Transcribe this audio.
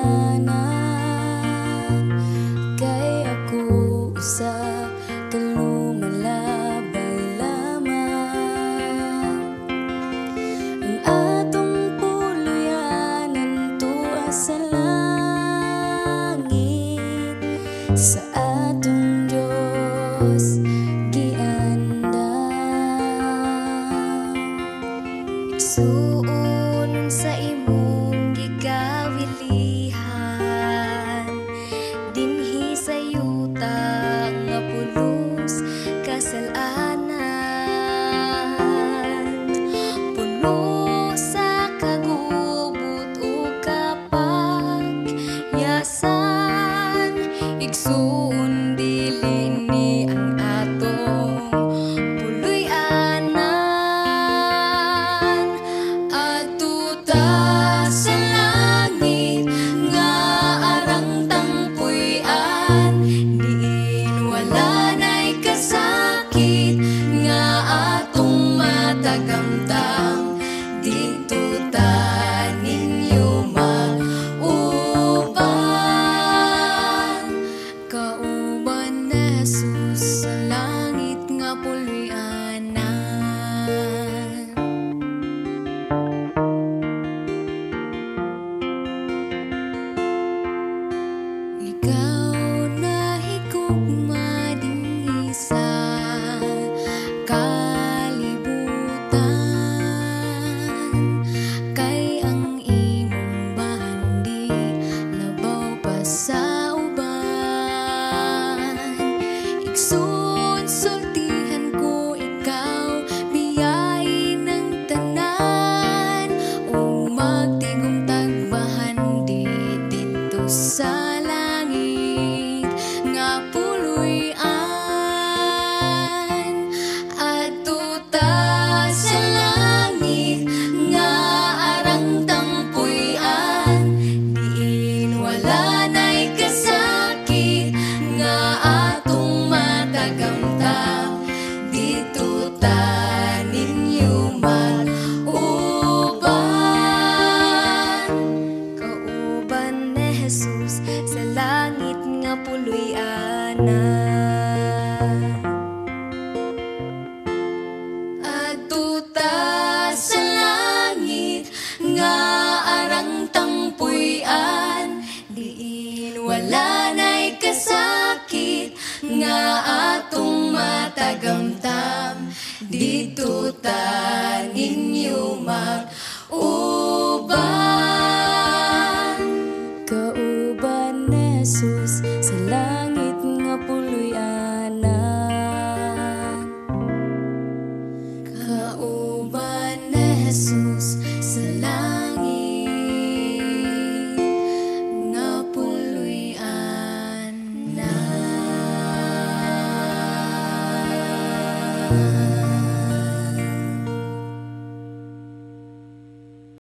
kasalanan, kay ako usa ka lumalabay lamang. Ang atong puloyanan tuwa sa langit, sa atong Diyos igsuon sa imong gikawilihan, dinhi sa yuta nga pulos kasalanan. Puno sa kagubot o kapagyasan, igsuon dili ni ang atong puloy-anan. Tagamtam dito ta ninyo mauban, kauban na Jesus sa langit nga puloy-anan. Ikaw na higugma dinhi sa sa uban. Igsuon sultihan ko ikaw, biyay ng tanan, o magtigong tagbahan dito sa langit nga puloy-an. Adto ta sa langit nga arang tampuy-an, diin wala dito ta ninyo mauban, kauban ni Jesus sa langit nga puloy-anan. Adto ta sa langit nga arang tampuy-an, diin wala na'y kasakit nga atong matagamtam, dito ta ninyo mag-uban.